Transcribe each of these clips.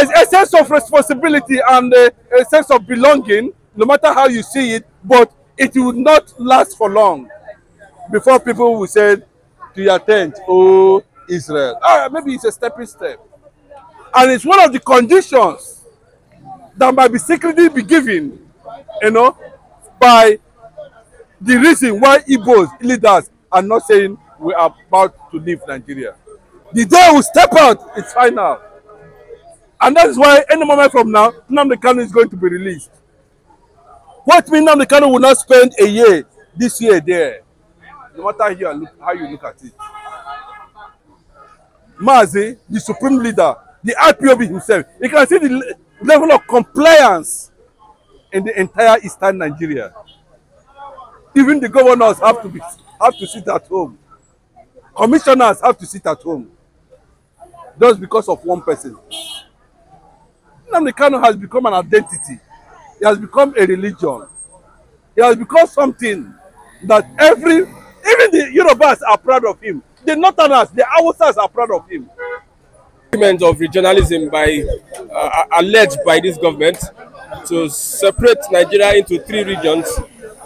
Yes, a sense of responsibility and a sense of belonging, no matter how you see it, but it will not last for long before people will say to your tent, oh, Israel. Maybe it's a stepping step. And it's one of the conditions that might be secretly be given, by the reason why Igbos leaders are not saying we are about to leave Nigeria. The day we step out, it's final. And that is why any moment from now, Nnamdi Kanu is going to be released. What means Nnamdi Kanu will not spend a year, this year there, no matter how you look at it. Mazi, the supreme leader, the IPOB himself, you can see the level of compliance in the entire eastern Nigeria. Even the governors have to sit at home. Commissioners have to sit at home. Just because of one person. Nnamdi Kanu has become an identity. He has become a religion. He has become something that even the Yorubas are proud of him. The Northerners, the Hausas are proud of him. Of regionalism alleged by this government to separate Nigeria into 3 regions,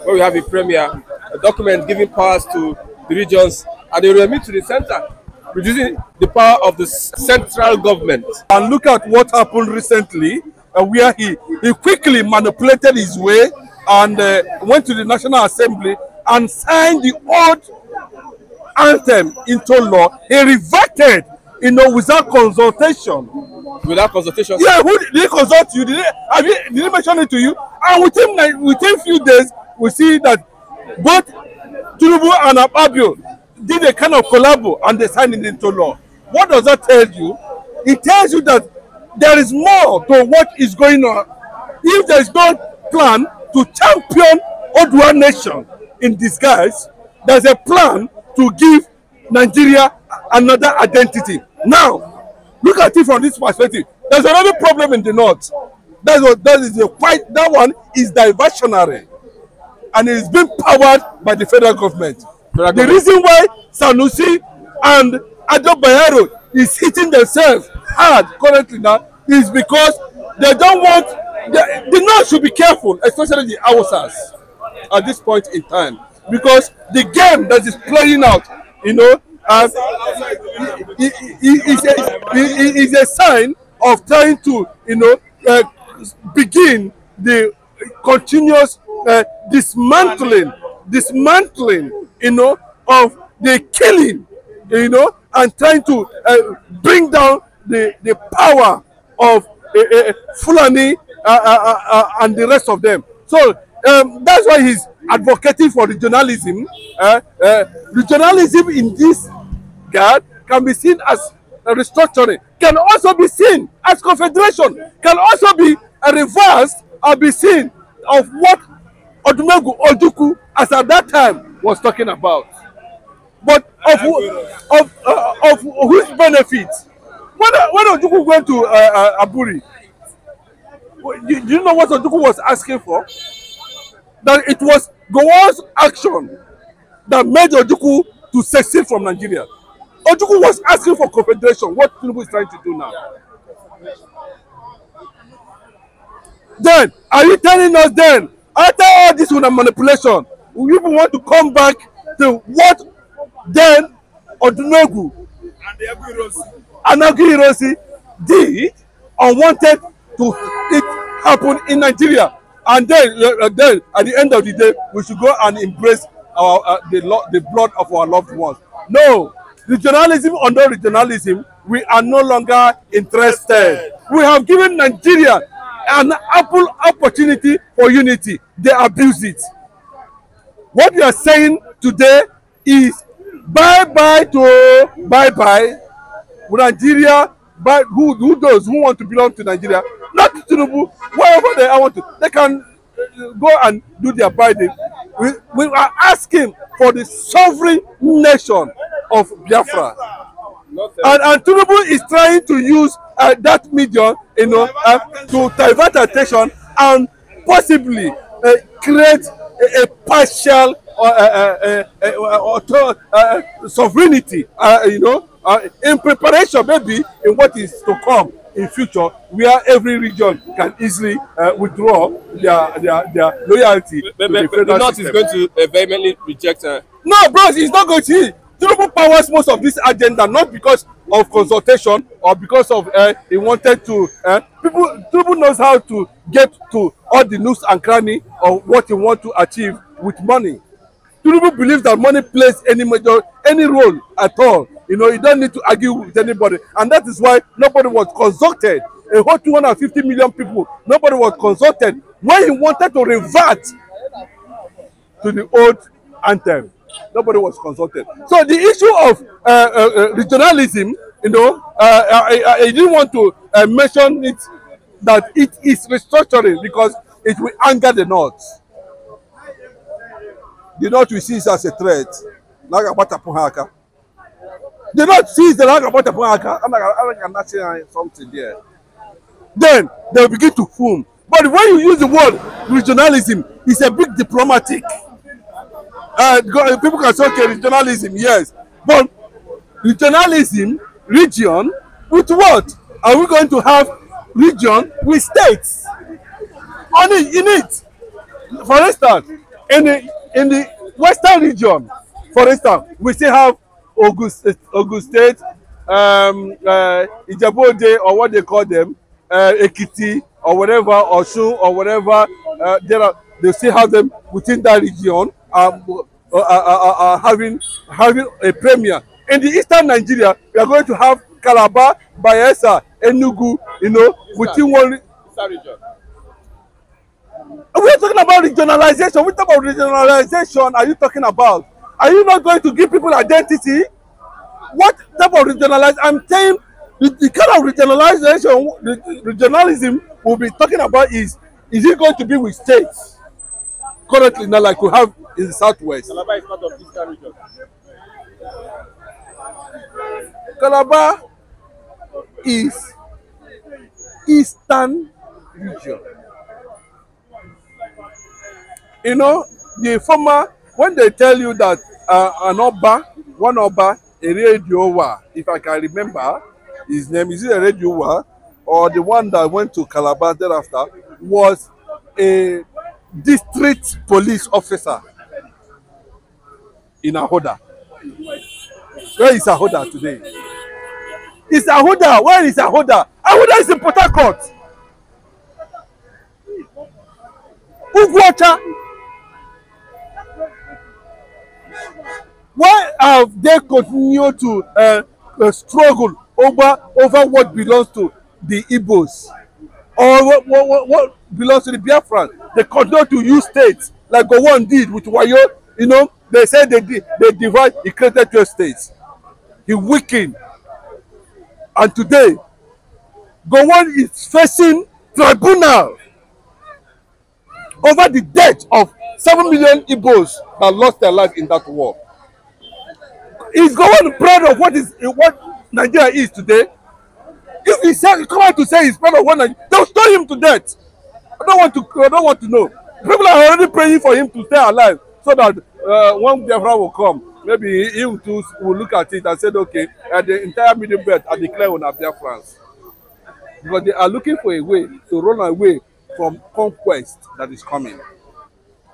where we have a premier, a document giving powers to the regions, and they remit to the center, reducing the power of the central government. And look at what happened recently, where he quickly manipulated his way and went to the National Assembly and signed the old anthem into law. He reverted, without consultation. Without consultation? Yeah, who did he consult you? Did he mention it to you? And within a few days, we see that both Tinubu and Ababio did a kind of collabo and they signed it into law. What does that tell you? It tells you that there is more to what is going on. If there is no plan to champion Odua nation in disguise, there's a plan to give Nigeria another identity. Now, look at it from this perspective. There's another problem in the north. That one is diversionary, and it is being powered by the federal government. The reason why Sanusi and Ado Bayero is hitting themselves hard currently now is because they don't want the north should be careful, especially the Hausas at this point in time, because the game that is playing out, is a sign of trying to, begin the continuous dismantling, of the killing, and trying to bring down the power of Fulani and the rest of them. So that's why he's advocating for regionalism. Regionalism in this regard can be seen as a restructuring, can also be seen as confederation, can also be a reverse or be seen of what Odumegu Ojukwu, as at that time, was talking about. But of whose benefit? When Ojukwu went to Aburi, do you know what Ojukwu was asking for? That it was Gowon's action that made Ojukwu to secede from Nigeria. Ojukwu was asking for confederation, what Tinubu is trying to do now. Then, are you telling us then, after all this manipulation, we even want to come back to what then Odumegu and Aguiyi did and wanted to happen in Nigeria? And then at the end of the day, we should go and embrace the blood of our loved ones. No, regionalism or no regionalism, we are no longer interested. We have given Nigeria an ample opportunity for unity. They abuse it. What we are saying today is bye-bye to bye-bye. Nigeria, those who want to belong to Nigeria, not to Tinubu, wherever they want to, they can go and do their biding. We are asking for the sovereign nation of Biafra. And Tinubu is trying to use that medium, to divert attention and possibly create a partial sovereignty, in preparation maybe in what is to come in future where every region can easily withdraw their loyalty to the The federal North system. is going to vehemently reject. No, bros, it's not going to. Tinubu powers most of this agenda not because of consultation or because of he wanted to. Tinubu knows how to get to all the nooks and cranny of what he want to achieve with money. Tinubu believes that money plays any role at all. You know, you don't need to argue with anybody, and that is why nobody was consulted. A whole 250 million people, nobody was consulted when he wanted to revert to the old anthem. Nobody was consulted. So the issue of regionalism, you know, I didn't want to mention it that it is restructuring because it will anger the North. The North will see it as a threat. The North sees the something there. Then they will begin to foam. But when you use the word regionalism, it's a big diplomatic. People can say, okay, regionalism, yes. But regionalism, region, with what? Are we going to have region with states? Only in it. For instance, in the western region, for instance, we still have Ogun State, Ijebode, or what they call them, Ekiti, or whatever, Osun, or whatever. They still have them within that region, having a premier. In the eastern Nigeria, we are going to have Calabar, Bayelsa, Enugu, you know, within one Region. We are talking about regionalization. What type of regionalization are you talking about? Are you not going to give people identity? What type of regionalization? I'm saying the kind of regionalism we'll be talking about is it going to be with states? Currently, not like we have in the southwest. Calabar is part of Eastern region. Calabar is Eastern region. You know, the former, when they tell you that one Oba, a radiowa, if I can remember his name, is it a radiowa, or the one that went to Calabar thereafter, was a district police officer in Ahoda. Where is Ahoda today? Is Ahoda? Where is Ahoda? Ahoda is in Port Harcourt. Ugwacha. Why have they continued to struggle over what belongs to the Igbos or what belongs to the Biafran? They continue to use states like Gowon did with Wayo. You know, they said they divide. He created 12 states. He weakened, and today Gowon is facing tribunal over the death of 7 million Igbos that lost their life in that war. Is Gowon proud of what Nigeria is today? If he come out to say he's proud of what Nigeria, they'll stone him to death. I don't want to know. People are already praying for him to stay alive so that when Biafra will come, maybe he too will look at it and say, okay, the entire Middle Belt are declared on Biafrans. Because they are looking for a way to run away from conquest that is coming.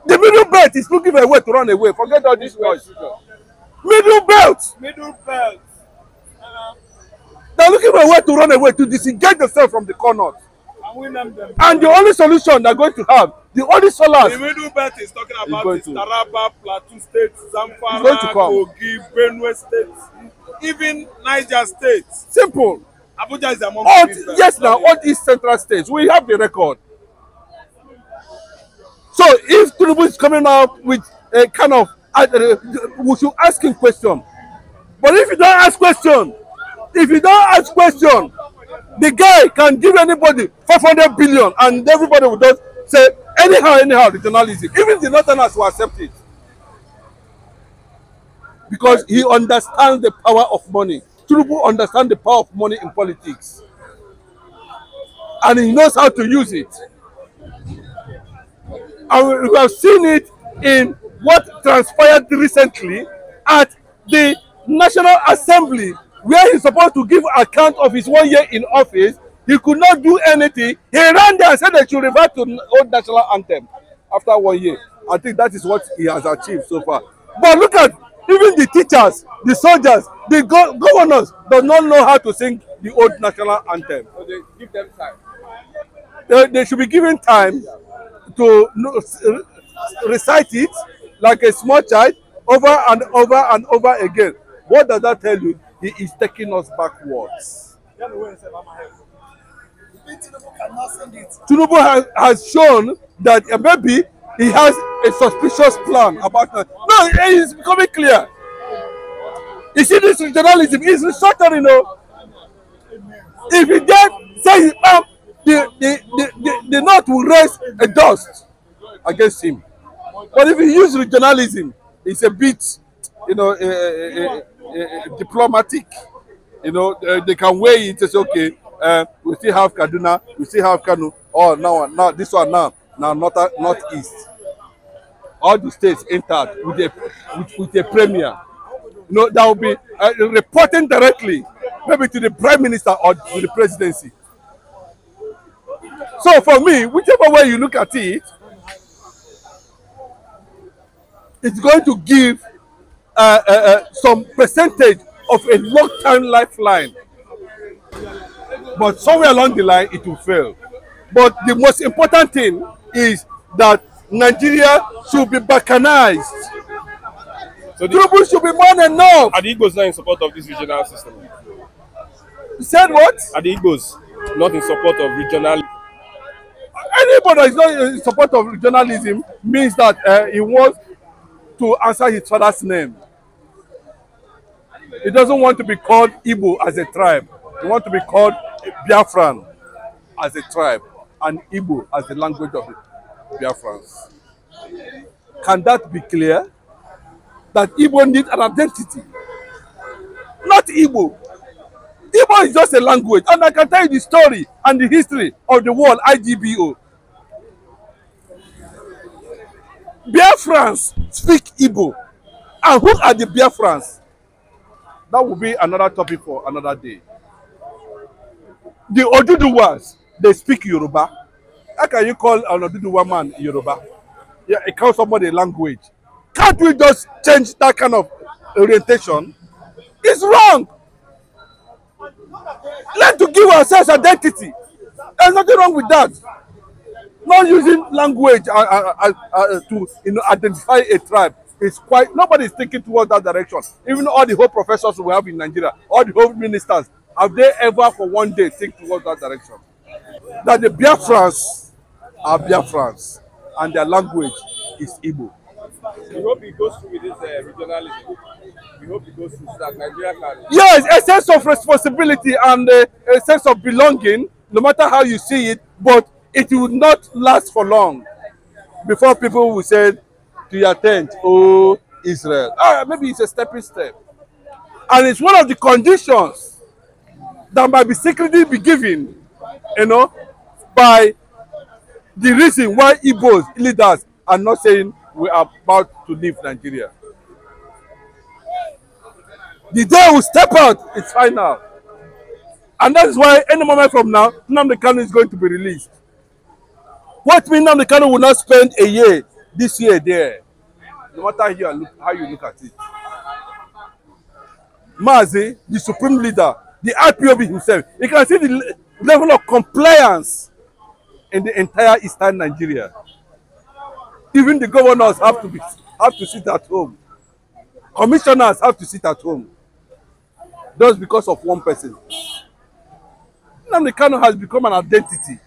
The Middle Belt is looking for a way to run away. Forget all this noise. Middle Belt. They're looking for a way to run away, to disengage themselves from the corners. And the only solution they're going to have, the only solace. The Middle Belt is talking about going is to Taraba, Plateau State, It's going to Zamfara, come. Kogi, Benue State, even Niger State. Simple. Abuja is among All, these belts. yes, now all these central states, we have the record. So if Tinubu is coming out with a kind of, we should ask him question. But if you don't ask question, the guy can give anybody 500 billion and everybody will just say anyhow regionalism. Even the northerners will accept it because he understands the power of money. Tinubu understands the power of money in politics and he knows how to use it. And we have seen it in what transpired recently at the National Assembly, where he's supposed to give account of his 1 year in office. He could not do anything. He ran there and said they should revert to old national anthem after 1 year. I think that is what he has achieved so far. But look at even the teachers, the soldiers, the governors does not know how to sing the old national anthem. So they give them time. They should be given time to recite it like a small child over and over and over again. What does that tell you? He is taking us backwards. Tinubu has shown that maybe he has a suspicious plan about that. No, it is becoming clear. You see, this journalism is restructuring, you know. If he then says the North will raise a dust against him. But if he uses regionalism, it's a bit, you know, diplomatic. You know, they can weigh it and say, okay, we still have Kaduna, we still have Kanu. Oh, now this one now northeast. All the states entered with a premier. You know, that will be reporting directly, maybe to the prime minister or to the presidency. So for me, whichever way you look at it, it's going to give some percentage of a long-term lifeline. But somewhere along the line, it will fail. But the most important thing is that Nigeria should be balkanized. So Tinubu should be more than enough. Are the Igbos not in support of this regional system? You said what? Are the Igbos not in support of regional? Anybody that is not in support of regionalism means that he wants to answer his father's name. He doesn't want to be called Igbo as a tribe. He wants to be called Biafran as a tribe and Igbo as the language of the Biafrans. Can that be clear? That Igbo needs an identity. Not Igbo. Igbo is just a language. And I can tell you the story and the history of the world IGBO. Biafrans speak Igbo. And who are the Biafrans? That will be another topic for another day. The Oduduwas, they speak Yoruba. How can you call an Oduduwa man Yoruba? Yeah, it calls somebody a language. Can't we just change that kind of orientation? It's wrong. Let's to give ourselves identity. There's nothing wrong with that. Not using language to identify a tribe. It's quite, nobody is thinking towards that direction. Even all the whole professors we have in Nigeria, all the whole ministers, have they ever for one day think towards that direction? That the Biafrans are Biafrans and their language is Igbo. We hope it goes through with this regionalism. We hope it goes through so that Nigeria can... Yes, a sense of responsibility and a sense of belonging, no matter how you see it, but it will not last for long before people will say to your tent, oh, Israel. Maybe it's a stepping step. And it's one of the conditions that might be secretly be given, you know, by the reason why Igbos leaders are not saying we are about to leave Nigeria. The day we step out, it's final. And that is why any moment from now, Nnamdi Kanu is going to be released. What means Nnamdi Kanu will not spend a year, this year there, no matter how you look at it. Mazi, the supreme leader, the IPOB himself, you can see the level of compliance in the entire eastern Nigeria. Even the governors have to sit at home. Commissioners have to sit at home. Just because of one person. Nnamdi Kanu has become an identity.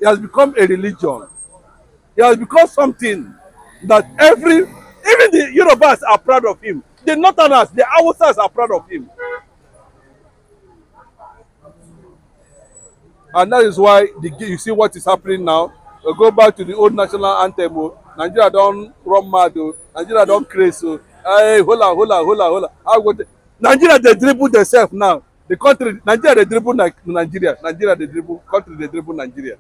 It has become a religion. It has become something that even the Yorubas are proud of him. The Northerners, the Hausas are proud of him. And that is why you see what is happening now. We'll go back to the old national anthem. Nigeria don't run mad. Nigeria don't crazy. Hey, hola. Nigeria, they dribble themselves now. The country, Nigeria, they dribble Nigeria. Nigeria, they dribble, country, they dribble Nigeria.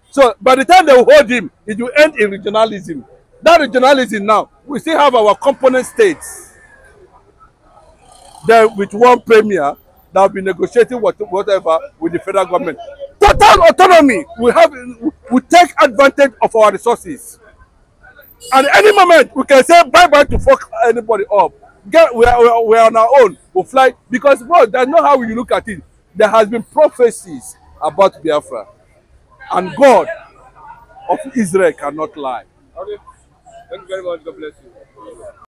So by the time they will hold him, it will end in regionalism. That regionalism now, we still have our component states. Then with one premier that will be negotiating whatever with the federal government. total autonomy. We take advantage of our resources. At any moment, we can say bye-bye to fuck anybody up. We are on our own. We'll fly. Because, bro, that's not how you look at it. There has been prophecies about Biafra. And God of Israel cannot lie. Okay. Thank you very much. God bless you.